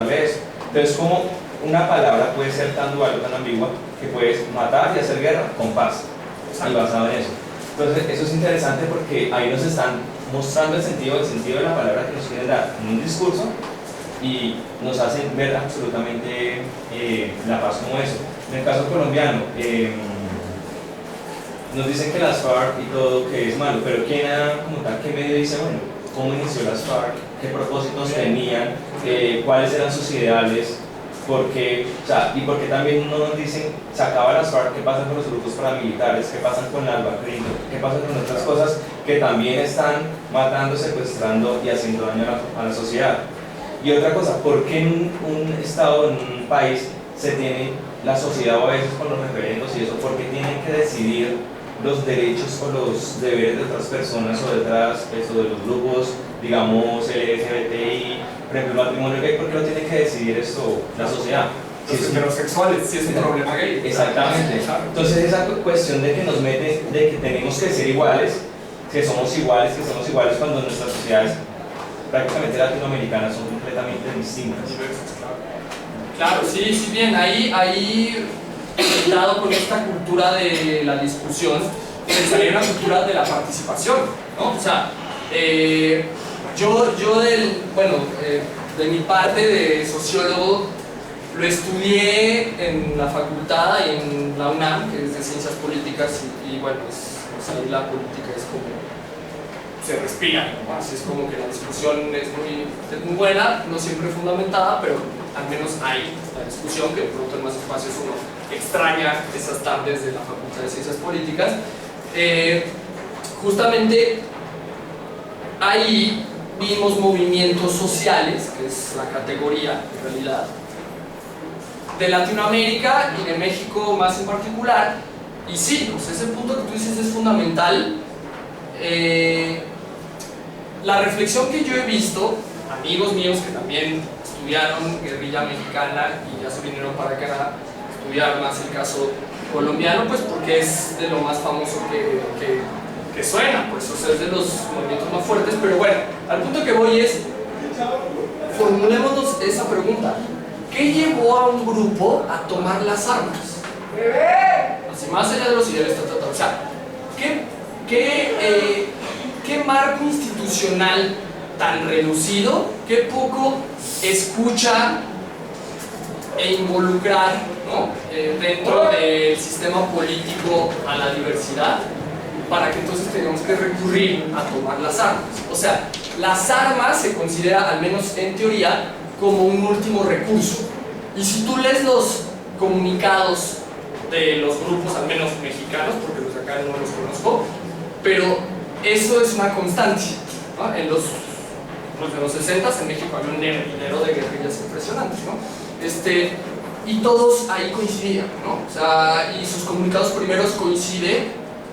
eso. Entonces, como una palabra puede ser tan dual o tan ambigua que puedes matar y hacer guerra con paz, y basado en eso. Entonces, eso es interesante porque ahí nos están mostrando el sentido de la palabra que nos quieren dar en un discurso y nos hacen ver absolutamente la paz como eso. En el caso colombiano, nos dicen que las FARC y todo que es malo, pero ¿quién como tal, qué medio dice, bueno, cómo inició las FARC, qué propósitos tenían, cuáles eran sus ideales, por qué, o sea, y por qué también no nos dicen, se acaba las FARC, qué pasa con los grupos paramilitares, qué pasa con la Al-Bakrino, qué pasa con otras cosas que también están matando, secuestrando y haciendo daño a la sociedad. Y otra cosa, ¿por qué en un estado, en un país, se tiene la sociedad o a veces con los referendos y eso? ¿Por qué tienen que decidir los derechos o los deberes de otras personas o detrás eso de los grupos, digamos, LGBTI, por ejemplo, el matrimonio gay? ¿Por qué lo tiene que decidir esto la sociedad? Los heterosexuales, si es un problema gay. Exactamente. Entonces esa cuestión de que nos meten, de que tenemos que ser iguales, que somos iguales cuando nuestras sociedades prácticamente latinoamericanas son completamente distintas. Claro, sí, bien, ahí dado con esta cultura de la discusión, pensaría en la cultura de la participación, ¿no? O sea, yo de mi parte de sociólogo, lo estudié en la facultad y en la UNAM, que es de Ciencias Políticas, y bueno, pues ahí la política es como se respira, ¿no? Así es como que la discusión es muy buena, no siempre fundamentada, pero al menos hay la discusión, que de pronto en más espacios uno extraña esas tardes de la Facultad de Ciencias Políticas. Justamente ahí vimos movimientos sociales, que es la categoría en realidad, de Latinoamérica y de México más en particular, y sí, pues ese punto que tú dices es fundamental. La reflexión que yo he visto, amigos míos que también estudiaron guerrilla mexicana y ya se vinieron para acá a estudiar más el caso colombiano, pues porque es de lo más famoso que suena, pues, o sea, es de los movimientos más fuertes, pero bueno, al punto que voy es, formulémonos esa pregunta: ¿qué llevó a un grupo a tomar las armas? Así, más allá de los ideales, o sea, ¿qué marco institucional tan reducido, qué poco escucha e involucrar, ¿no? Dentro del sistema político a la diversidad, para que entonces tengamos que recurrir a tomar las armas? O sea, las armas se considera, al menos en teoría, como un último recurso. Y si tú lees los comunicados de los grupos, al menos mexicanos, porque los de acá no los conozco, pero eso es una constante, ¿no? En los de los 60s en México había un hervidero de guerrillas impresionantes, ¿no? Y todos ahí coincidían, ¿no? O sea, y sus comunicados primeros coincide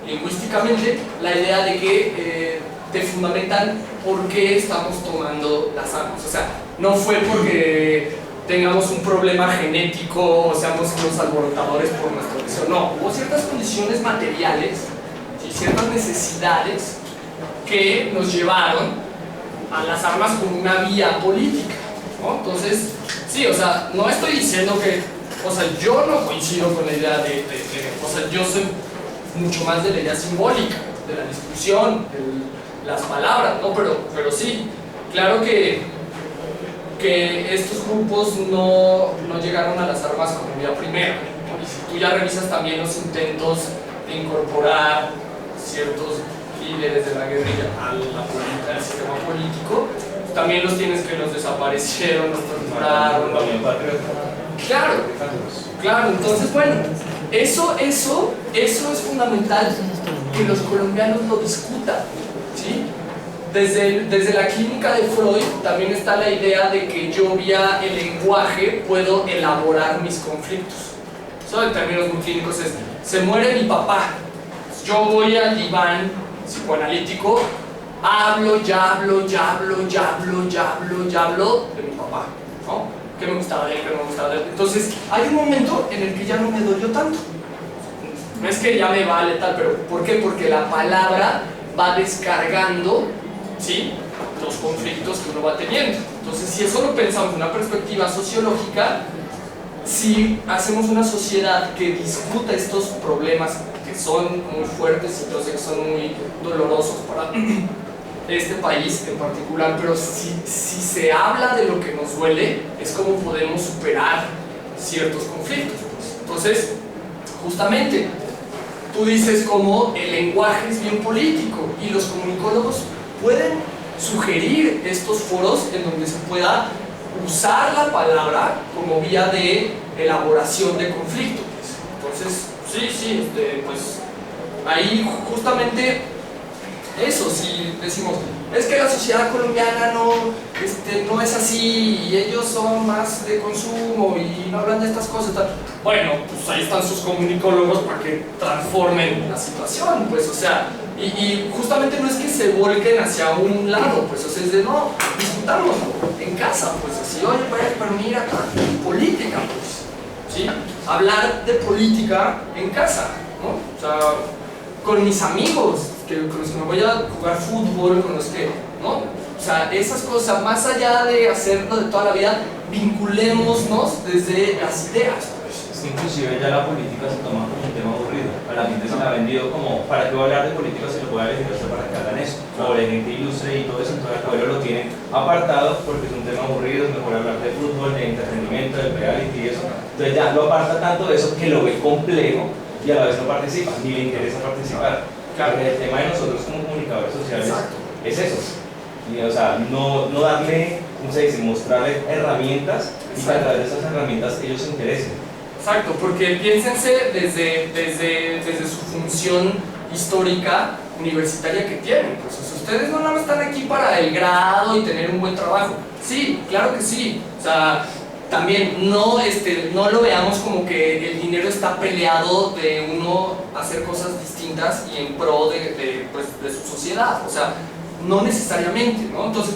lingüísticamente la idea de que te fundamentan por qué estamos tomando las armas. O sea, no fue porque tengamos un problema genético o seamos unos alborotadores por nuestra deseo, no, hubo ciertas condiciones materiales y ciertas necesidades que nos llevaron a las armas como una vía política, ¿no? Entonces, sí, o sea, no estoy diciendo que, o sea, yo no coincido con la idea o sea, yo soy mucho más de la idea simbólica, de la discusión, de las palabras, ¿no? Pero sí, claro que estos grupos no llegaron a las armas como vía primera, ¿no? Y si tú ya revisas también los intentos de incorporar ciertos líderes de la guerrilla al sistema político, también los tienes que los desaparecieron, los torturaron. Claro, entonces bueno, eso es fundamental que los colombianos lo discutan, ¿sí? Desde la clínica de Freud también está la idea de que yo vía el lenguaje puedo elaborar mis conflictos. Eso en términos muy clínicos es: se muere mi papá, yo voy al diván psicoanalítico, hablo de mi papá, ¿no? ¿Qué me gustaba de él? ¿Qué no me gustaba de él? Entonces hay un momento en el que ya no me dolió tanto. No es que ya me vale tal, pero ¿por qué? Porque la palabra va descargando, ¿sí?, los conflictos que uno va teniendo. Entonces, si eso lo pensamos en una perspectiva sociológica, si hacemos una sociedad que discuta estos problemas que son muy fuertes y yo sé que son muy dolorosos para este país en particular, pero si se habla de lo que nos duele, es como podemos superar ciertos conflictos, pues. Entonces, justamente, tú dices como el lenguaje es bien político y los comunicólogos pueden sugerir estos foros en donde se pueda usar la palabra como vía de elaboración de conflictos. Entonces, sí, pues ahí justamente eso, si decimos, es que la sociedad colombiana no es así y ellos son más de consumo y no hablan de estas cosas, tal. Bueno, pues ahí están sus comunicólogos para que transformen la situación, pues, o sea, y justamente no es que se volquen hacia un lado, pues, o sea, es de no, discutámoslo en casa, pues, así, oye, pero mira, política, pues, ¿sí? Hablar de política en casa, ¿no? O sea, con mis amigos, con los que me voy a jugar fútbol, con los que, ¿no? O sea, esas cosas, más allá de hacerlo de toda la vida, vinculémonos desde las ideas, pues. Es que inclusive ya la política se toma como un tema aburrido. A la gente se le ha vendido como, ¿para qué voy a hablar de política si lo puedo elegir usted para que hagan eso? O de gente ilustre y todo eso, entonces el pueblo lo tienen apartado porque es un tema aburrido, es mejor hablar de fútbol, de entretenimiento, de reality y eso. Entonces ya lo aparta tanto de eso que lo ve complejo y a la vez no participa, ni le interesa participar. Claro, el tema de nosotros como comunicadores sociales es eso. Y, o sea, no darle, ¿cómo se dice? Mostrarle herramientas y que a través de esas herramientas ellos se interesen. Exacto, porque piénsense desde su función histórica universitaria que tienen. Pues, o sea, ustedes no nada más están aquí para el grado y tener un buen trabajo. Sí, claro que sí. O sea, también no lo veamos como que el dinero está peleado de uno hacer cosas distintas y en pro de su sociedad, o sea, no necesariamente, ¿no? Entonces,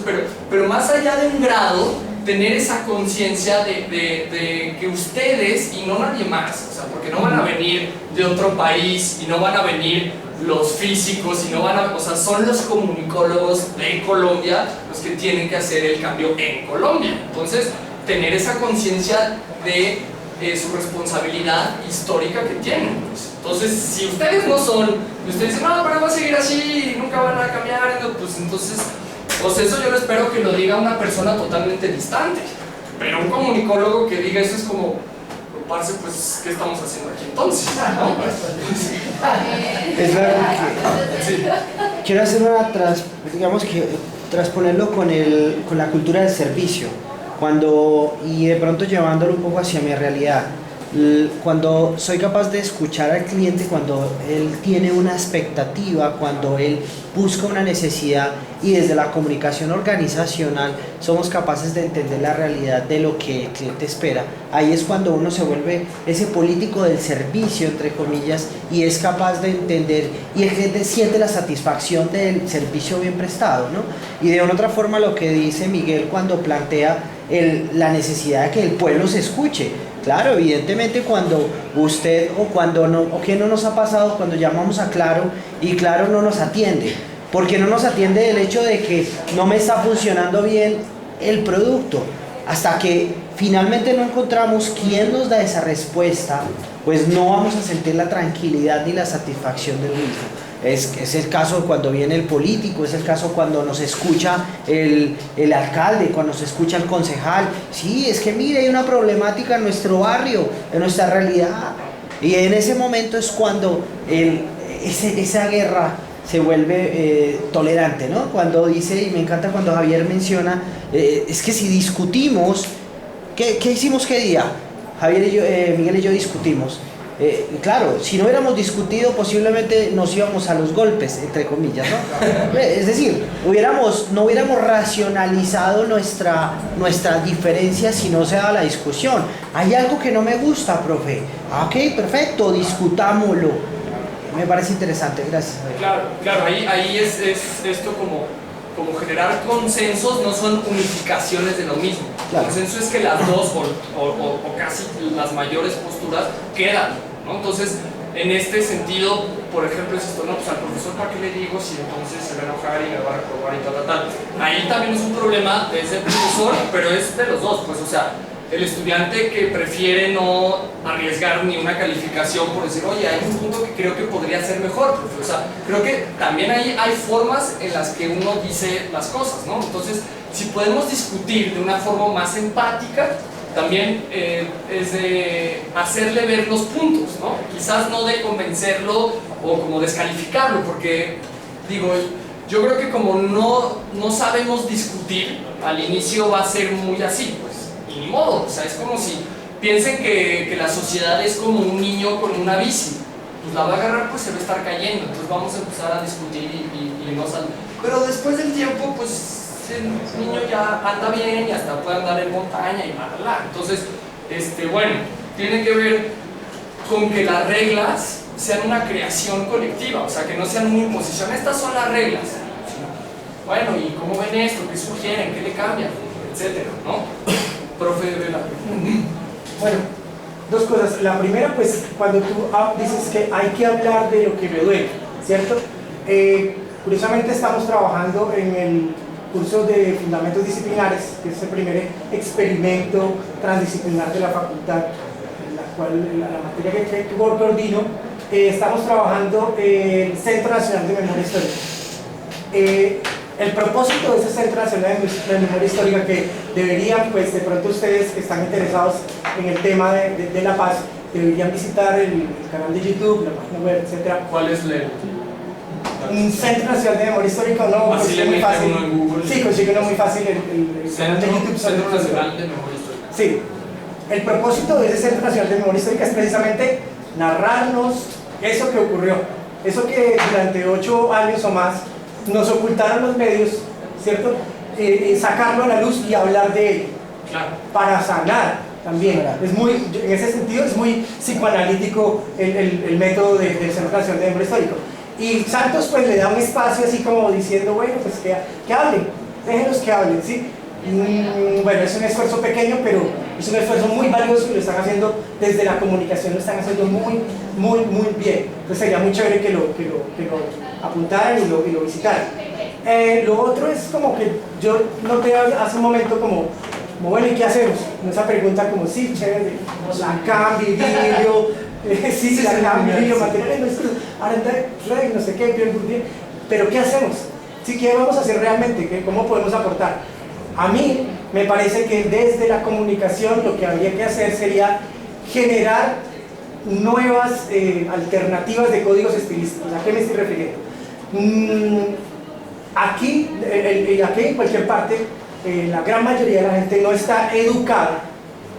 pero más allá de un grado, tener esa conciencia de que ustedes y no nadie más, o sea, porque no van a venir de otro país y no van a venir los físicos y no van a, o sea, son los comunicólogos de Colombia los que tienen que hacer el cambio en Colombia. Entonces, tener esa conciencia de su responsabilidad histórica que tienen. Entonces, si ustedes no son, y ustedes dicen, no, pero va a seguir así, nunca van a cambiar, pues entonces, pues eso yo lo espero que lo diga una persona totalmente distante. Pero un comunicólogo que diga eso es como, parce, pues, ¿qué estamos haciendo aquí entonces? ¿No? Es verdad que Sí. quiero hacer digamos que transponerlo con la cultura del servicio. Y de pronto llevándolo un poco hacia mi realidad, cuando soy capaz de escuchar al cliente, cuando él tiene una expectativa, cuando él busca una necesidad y desde la comunicación organizacional somos capaces de entender la realidad de lo que el cliente espera, ahí es cuando uno se vuelve ese político del servicio, entre comillas, y es capaz de entender y el cliente siente la satisfacción del servicio bien prestado, ¿no? Y de una otra forma lo que dice Miguel cuando plantea la necesidad de que el pueblo se escuche. Claro, evidentemente cuando usted o que no nos ha pasado cuando llamamos a Claro y Claro no nos atiende, porque no nos atiende el hecho de que no me está funcionando bien el producto, hasta que finalmente no encontramos quién nos da esa respuesta, pues no vamos a sentir la tranquilidad ni la satisfacción del mismo. Es el caso cuando viene el político, es el caso cuando nos escucha el alcalde, cuando nos escucha el concejal. Sí, es que mire, hay una problemática en nuestro barrio, en nuestra realidad. Y en ese momento es cuando esa guerra se vuelve tolerante, ¿no? Cuando dice, y me encanta cuando Javier menciona, es que si discutimos, ¿qué hicimos qué día? Javier y yo, Miguel y yo discutimos. Claro, si no hubiéramos discutido posiblemente nos íbamos a los golpes, entre comillas, ¿no? Es decir, no hubiéramos racionalizado nuestra diferencia si no se daba la discusión. Hay algo que no me gusta, profe. Ok, perfecto, discutámoslo. Me parece interesante, gracias. Claro, ahí es esto como generar consensos, no son unificaciones de lo mismo. Claro. El consenso es que las dos o casi las mayores posturas quedan, ¿no? Entonces, en este sentido, por ejemplo, es esto, no, pues al profesor ¿para qué le digo si entonces se va a enojar y me va a reprobar y tal? Ahí también es un problema desde el profesor, pero es de los dos, pues, o sea, el estudiante que prefiere no arriesgar ni una calificación por decir, oye, hay un punto que creo que podría ser mejor, profe. O sea, creo que también hay formas en las que uno dice las cosas, ¿no? Entonces, si podemos discutir de una forma más empática, también es de hacerle ver los puntos, ¿no? Quizás no de convencerlo o como descalificarlo, porque, digo, yo creo que como no sabemos discutir, al inicio va a ser muy así, pues. Y ni modo, o sea, es como si piensen que la sociedad es como un niño con una bici, pues la va a agarrar, pues se va a estar cayendo, entonces vamos a empezar a discutir y no sal. Pero después del tiempo, pues el niño ya anda bien y hasta puede andar en montaña y bla. Entonces, bueno, tiene que ver con que las reglas sean una creación colectiva, o sea, que no sean una imposición. Estas son las reglas. Bueno, ¿y cómo ven esto? ¿Qué sugieren? ¿Qué le cambian? Etcétera, ¿no? Profe de la... Bueno, dos cosas. La primera, pues, cuando tú dices que hay que hablar de lo que me duele, ¿cierto? Curiosamente estamos trabajando en el curso de Fundamentos Disciplinares, que es el primer experimento transdisciplinar de la facultad, en la cual la materia que coordino, estamos trabajando el Centro Nacional de Memoria Histórica. El propósito de ese Centro Nacional de Memoria Histórica, que deberían, pues de pronto ustedes que están interesados en el tema de la paz, deberían visitar el canal de YouTube, la página web, etc. ¿Cuál es el? Un Centro Nacional de Memoria Histórica, no, así le muy fácil. Uno en Google. Sí, consigue uno muy fácil el canal de YouTube. Centro Nacional de Memoria Histórica. Sí. El propósito de ese Centro Nacional de Memoria Histórica es precisamente narrarnos eso que ocurrió, eso que durante 8 años o más nos ocultaron los medios, ¿cierto? Sacarlo a la luz y hablar de él, claro, para sanar también. Es muy, en ese sentido es muy psicoanalítico el método del Centro Nacional de Memoria Histórica. Y Santos pues le da un espacio así como diciendo, bueno, pues que hablen, déjenlos que hablen, ¿sí? Bueno, es un esfuerzo pequeño, pero es un esfuerzo muy valioso y lo están haciendo desde la comunicación, lo están haciendo muy bien. Entonces sería muy chévere que lo apuntaran y lo visitaran. Lo otro es como que yo noté hace un momento como bueno, ¿y qué hacemos? Esa pregunta como, sí, chévere, la CAM, vidrio, sí, la CAM, vidrio, materiales, ahora no sé qué, pero ¿qué hacemos? ¿Sí, ¿qué vamos a hacer realmente? ¿Cómo podemos aportar? A mí me parece que desde la comunicación lo que habría que hacer sería generar nuevas alternativas de códigos estilísticos. ¿A qué me estoy refiriendo? Aquí en cualquier parte, la gran mayoría de la gente no está educada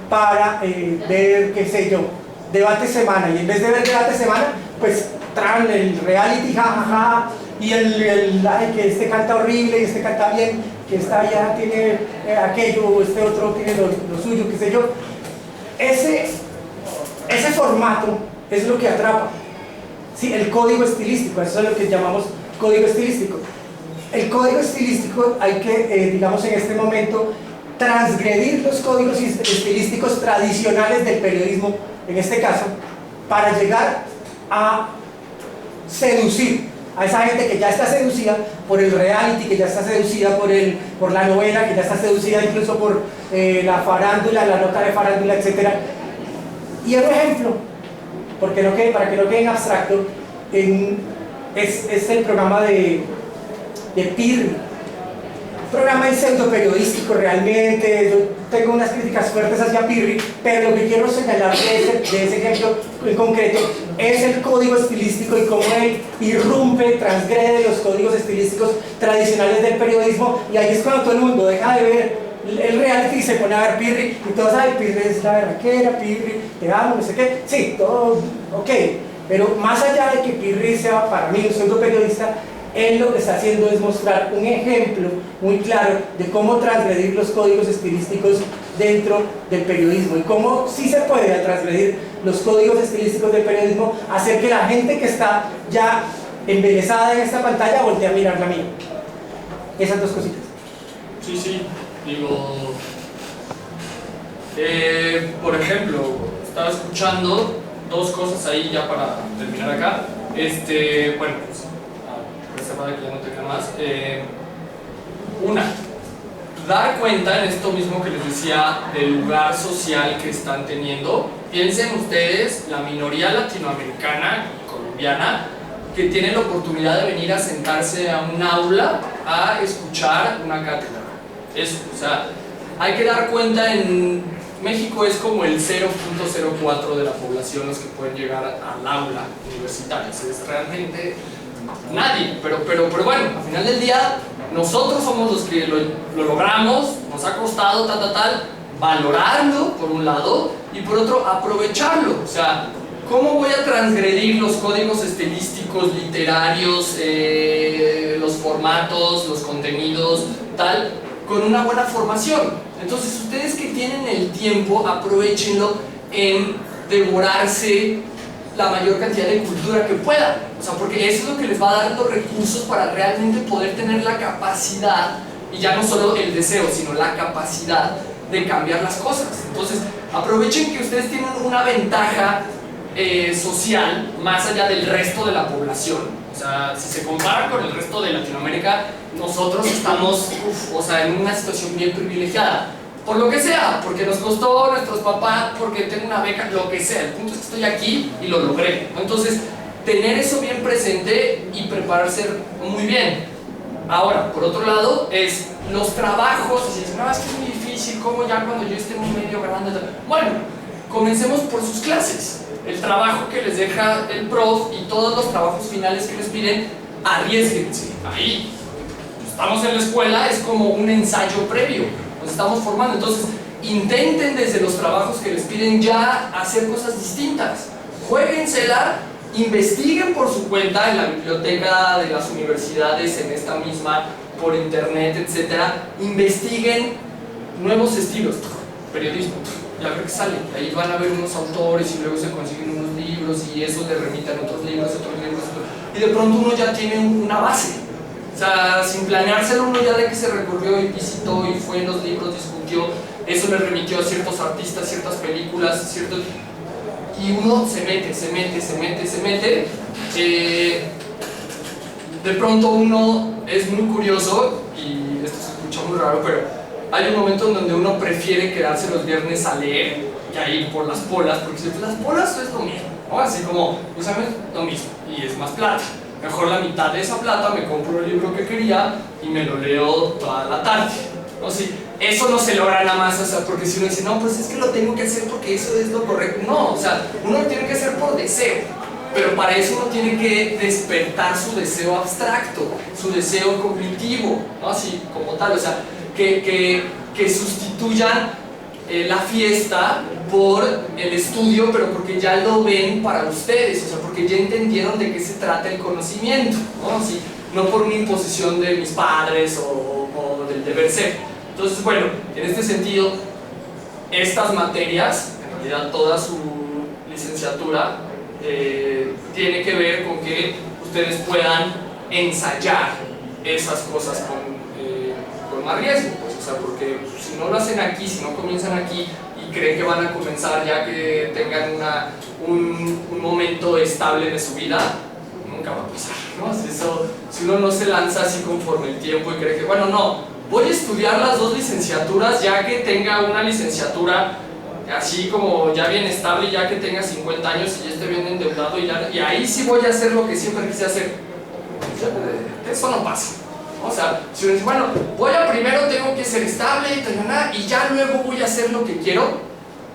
para ver, qué sé yo, debate semana, y en vez de ver debate semana, pues traen el reality, jajaja, y ay, que este canta horrible y este canta bien, que esta ya tiene aquello, este otro tiene lo suyo, qué sé yo. Ese formato es lo que atrapa, ¿sí? El código estilístico, eso es lo que llamamos código estilístico. El código estilístico hay que, digamos en este momento, transgredir los códigos estilísticos tradicionales del periodismo, en este caso, para llegar a seducir a esa gente que ya está seducida por el reality, que ya está seducida por la novela, que ya está seducida incluso por la farándula, la nota de farándula, etc. Y el ejemplo, para que no quede en abstracto, es el programa de Pirri. Programa en pseudo periodístico realmente. Yo tengo unas críticas fuertes hacia Pirri, pero lo que quiero señalar de ese ejemplo en concreto es el código estilístico y cómo él irrumpe, transgrede los códigos estilísticos tradicionales del periodismo, y ahí es cuando todo el mundo deja de ver el reality y se pone a ver Pirri, y todos saben, Pirri es la berraquera, Pirri, te amo, no sé qué, sí, todo ok, pero más allá de que Pirri sea para mí un pseudo periodista, él lo que está haciendo es mostrar un ejemplo muy claro de cómo transgredir los códigos estilísticos dentro del periodismo, y cómo sí se puede, al transgredir los códigos estilísticos del periodismo, hacer que la gente que está ya embelesada en esta pantalla voltee a mirar la mía. Esas dos cositas. Sí, digo, por ejemplo, estaba escuchando dos cosas ahí ya para terminar acá. Bueno, pues, reserva de que ya no tenga más. Dar cuenta en esto mismo que les decía del lugar social que están teniendo. Piensen ustedes, la minoría latinoamericana, colombiana, que tiene la oportunidad de venir a sentarse a un aula a escuchar una cátedra. Eso, o sea, hay que dar cuenta. En México es como el 0.04 de la población los que pueden llegar al aula universitaria. Es realmente nadie, pero bueno, al final del día nosotros somos los que lo logramos, nos ha costado tal, valorarlo por un lado y por otro aprovecharlo. O sea, ¿cómo voy a transgredir los códigos estilísticos, literarios, los formatos, los contenidos, tal, con una buena formación? Entonces ustedes que tienen el tiempo, aprovechenlo en devorarse la mayor cantidad de cultura que puedan. O sea, porque eso es lo que les va a dar los recursos para realmente poder tener la capacidad, y ya no solo el deseo, sino la capacidad de cambiar las cosas. Entonces, aprovechen que ustedes tienen una ventaja social más allá del resto de la población. O sea, si se compara con el resto de Latinoamérica, nosotros estamos o sea, en una situación bien privilegiada. Por lo que sea, porque nos costó nuestros papás, porque tengo una beca, lo que sea. El punto es que estoy aquí y lo logré. Entonces, tener eso bien presente y prepararse muy bien. Ahora, por otro lado, es los trabajos. Si dicen, no, es que es muy difícil, ¿cómo ya cuando yo esté muy medio grande? Bueno, comencemos por sus clases. El trabajo que les deja el prof y todos los trabajos finales que les piden, arriésguense. Ahí, estamos en la escuela, es como un ensayo previo. Nos estamos formando, entonces intenten desde los trabajos que les piden ya hacer cosas distintas. Juéguensela, investiguen por su cuenta en la biblioteca de las universidades, en esta misma, por internet, etc. Investiguen nuevos estilos, periodismo, ya creo que sale. Ahí van a ver unos autores y luego se consiguen unos libros y eso le remiten otros libros, y de pronto uno ya tiene una base. O sea, sin planeárselo, uno ya de que se recorrió y visitó y fue en los libros, discutió, eso le remitió a ciertos artistas, ciertas películas, y uno se mete. De pronto uno es muy curioso, y esto se escucha muy raro, pero hay un momento en donde uno prefiere quedarse los viernes a leer que a ir por las polas, porque si las polas es lo mismo, ¿no? Así como, pues sabes, lo mismo, y es más plata. Mejor la mitad de esa plata me compro el libro que quería y me lo leo toda la tarde. ¿No? Sí, eso no se logra nada más, o sea, porque si uno dice, no, pues es que lo tengo que hacer porque eso es lo correcto. No, o sea, uno lo tiene que hacer por deseo, pero para eso uno tiene que despertar su deseo abstracto, su deseo cognitivo, ¿no? Así como tal, o sea, que sustituyan la fiesta por el estudio, pero porque ya lo ven para ustedes, o sea, porque ya entendieron de qué se trata el conocimiento, ¿no? Así, no por una imposición de mis padres o del deber ser. Entonces, bueno, en este sentido, estas materias, en realidad toda su licenciatura, tiene que ver con que ustedes puedan ensayar esas cosas con más riesgo, pues, o sea, porque si no lo hacen aquí, si no comienzan aquí y creen que van a comenzar ya que tengan un momento estable de su vida, nunca va a pasar, ¿no? Eso, si uno no se lanza así conforme el tiempo y cree que, bueno, no, voy a estudiar las dos licenciaturas ya que tenga una licenciatura así como ya bien estable, ya que tenga 50 años y ya esté bien endeudado y ahí sí voy a hacer lo que siempre quise hacer. Eso no pasa. O sea, si uno dice, bueno, primero tengo que ser estable y ya luego voy a hacer lo que quiero,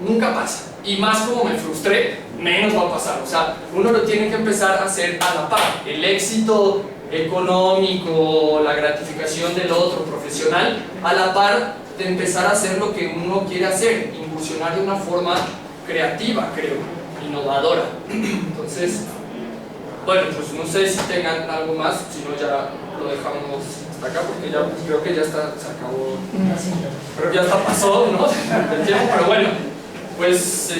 nunca pasa. Y más como me frustré, menos va a pasar. O sea, uno lo tiene que empezar a hacer a la par. El éxito económico, la gratificación del otro profesional, a la par de empezar a hacer lo que uno quiere hacer, incursionar de una forma creativa, creo, innovadora. Entonces, bueno, pues no sé si tengan algo más, si no ya lo dejamos hasta acá, porque ya creo que ya está, se acabó, creo que ya hasta pasó, ¿no? El tiempo, pero bueno, pues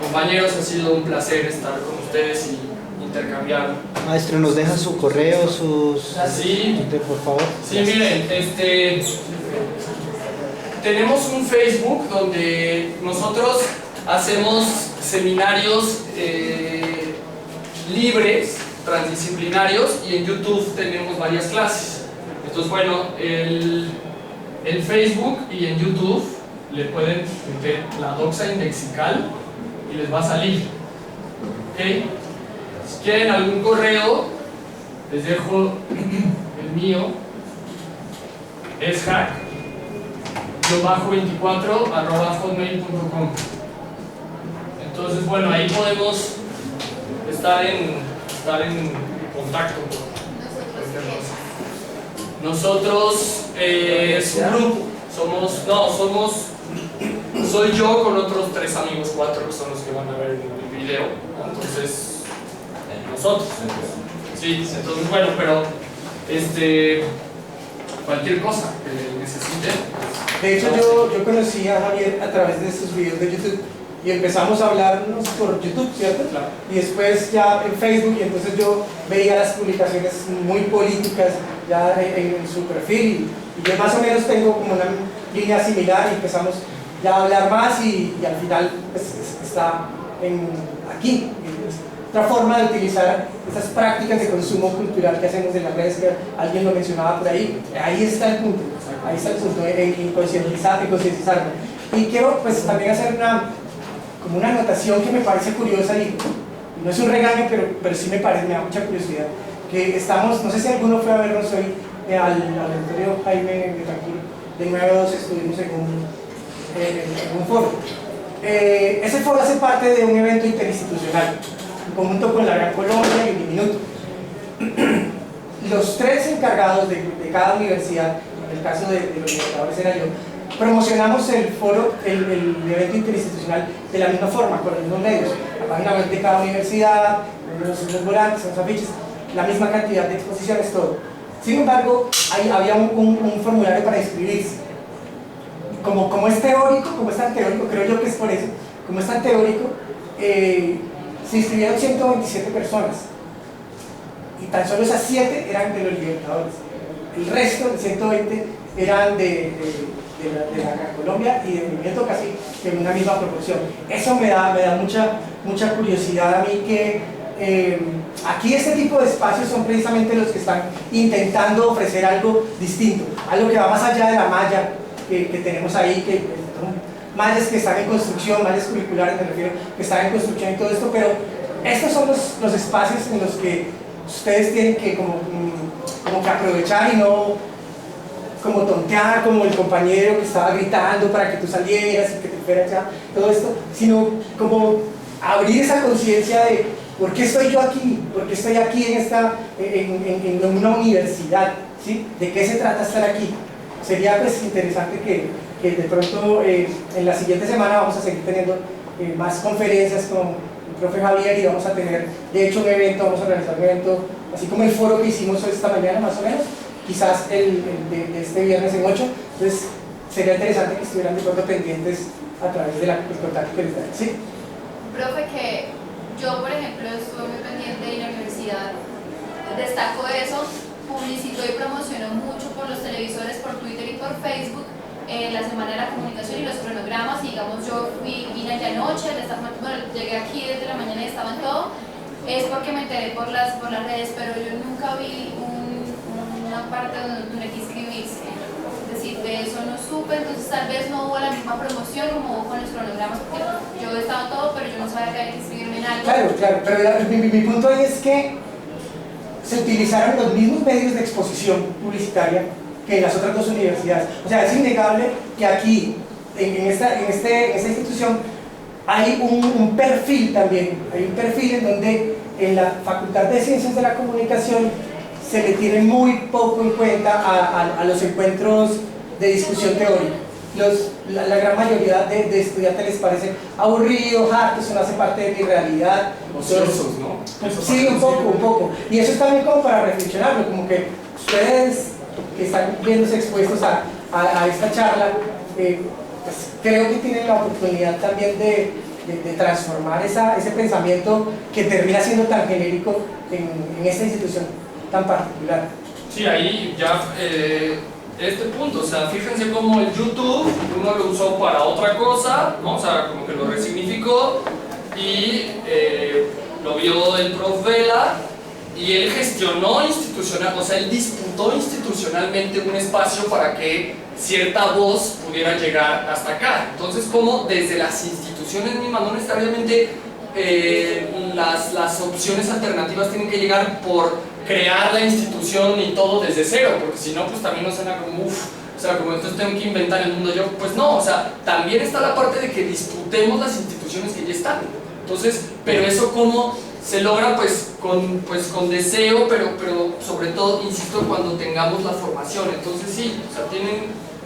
compañeros, ha sido un placer estar con ustedes y intercambiar. Maestro, ¿nos deja su correo, sus...? Sí, por favor. sí, miren, tenemos un Facebook donde nosotros hacemos seminarios libres, transdisciplinarios, y en YouTube tenemos varias clases. Entonces, bueno, el Facebook y en YouTube le pueden meter la doxa indexical y les va a salir. ¿Okay? Si quieren algún correo, les dejo el mío, es hack-24@hotmail.com. Entonces, bueno, ahí podemos estar en contacto. Nosotros es un grupo, soy yo con otros 3 amigos, 4 que son los que van a ver el video. Entonces, nosotros. Sí, entonces, bueno, pero cualquier cosa que necesiten. De hecho, yo conocí a Javier a través de estos videos de YouTube y empezamos a hablarnos por YouTube, ¿cierto? Claro. Y después ya en Facebook, y entonces yo veía las publicaciones muy políticas ya en su perfil, y yo más o menos tengo como una línea similar, y empezamos ya a hablar más, y al final pues, está aquí. Otra forma de utilizar esas prácticas de consumo cultural que hacemos en las redes, que alguien lo mencionaba por ahí, ahí está el punto, en concientizarme. Y quiero pues también hacer como una anotación que me parece curiosa, y no es un regaño, pero sí me da mucha curiosidad, que estamos, no sé si alguno fue a vernos hoy al auditorio Jaime Betancourt de 9 a 12, estuvimos en un foro. Ese foro hace parte de un evento interinstitucional, en conjunto con la Gran Colombia y Uniminuto. Los 3 encargados de cada universidad, en el caso de los Libertadores era yo, promocionamos el foro, el evento interinstitucional de la misma forma, con los mismos medios, la página web de cada universidad, los volantes, los afiches, la misma cantidad de exposiciones, todo. Sin embargo, ahí había un formulario para inscribirse. Como es teórico, como es tan teórico, creo yo que es por eso, como es tan teórico, se inscribieron 127 personas, y tan solo esas 7 eran de los Libertadores. El resto, de 120, eran de la Gran Colombia y de movimiento, casi en una misma proporción. Eso me da mucha curiosidad a mí, que aquí este tipo de espacios son precisamente los que están intentando ofrecer algo distinto, algo que va más allá de la malla que tenemos ahí, que mallas que están en construcción, mallas curriculares me refiero, que están en construcción y todo esto, pero estos son los espacios en los que ustedes tienen que como que aprovechar, y no como tontear como el compañero que estaba gritando para que tú salieras y que te fueras ya, todo esto, sino como abrir esa conciencia de ¿por qué estoy yo aquí? ¿Por qué estoy aquí en una universidad? ¿Sí? ¿De qué se trata estar aquí? Sería pues interesante que de pronto en la siguiente semana vamos a seguir teniendo más conferencias con el profe Javier, y vamos a tener de hecho un evento, vamos a organizar un evento así como el foro que hicimos esta mañana más o menos, quizás el de este viernes en 8, entonces sería interesante que estuvieran de pronto pendientes a través del contacto que les dan. ¿Sí? Profe, que yo por ejemplo estuve muy pendiente de la universidad, destaco eso, publicito y promociono mucho por los televisores, por Twitter y por Facebook, la Semana de la Comunicación y los cronogramas, y digamos yo vine allá anoche, llegué aquí desde la mañana y estaba en todo, es porque me enteré por las redes, pero yo nunca vi una parte donde tuve que inscribirse, es decir, de eso no supe, entonces tal vez no hubo la misma promoción como hubo con los cronogramas, porque yo estaba todo, pero yo no sabía que había que inscribirme en algo. Claro, pero mi punto ahí es que se utilizaron los mismos medios de exposición publicitaria que en las otras 2 universidades. O sea, es innegable que aquí, en esta institución, hay un perfil también, hay un perfil en donde en la Facultad de Ciencias de la Comunicación se le tiene muy poco en cuenta a los encuentros de discusión teórica. La gran mayoría de estudiantes les parece aburrido, harto, eso no hace parte de mi realidad. Ociosos, ¿no? Sí, un poco. Y eso es también como para reflexionarlo, como que ustedes que están viéndose expuestos a esta charla, pues creo que tienen la oportunidad también de transformar ese pensamiento que termina siendo tan genérico en esta institución tan particular. Sí, ahí ya este punto, o sea, fíjense cómo el YouTube uno lo usó para otra cosa, ¿no? O sea, como que lo resignificó, y lo vio el prof. Vela, y él gestionó institucional, o sea, él disputó institucionalmente un espacio para que cierta voz pudiera llegar hasta acá. Entonces, como desde las instituciones mismas, no necesariamente las opciones alternativas tienen que llegar por crear la institución y todo desde cero, porque si no, pues también nos suena como uff, o sea, como entonces tengo que inventar el mundo yo. Pues no, o sea, también está la parte de que disputemos las instituciones que ya están. Entonces, pero eso cómo se logra, pues con deseo, pero sobre todo, insisto, cuando tengamos la formación. Entonces sí, o sea,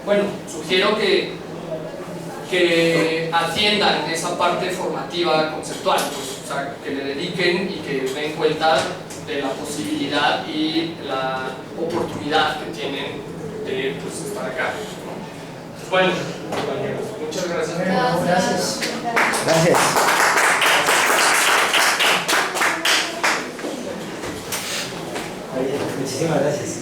bueno, sugiero que atiendan esa parte formativa conceptual, pues, o sea, que le dediquen y que den cuenta de la posibilidad y la oportunidad que tienen de pues, estar acá, ¿no? Bueno, compañeros, muchas gracias. Gracias. Gracias. Muchísimas gracias.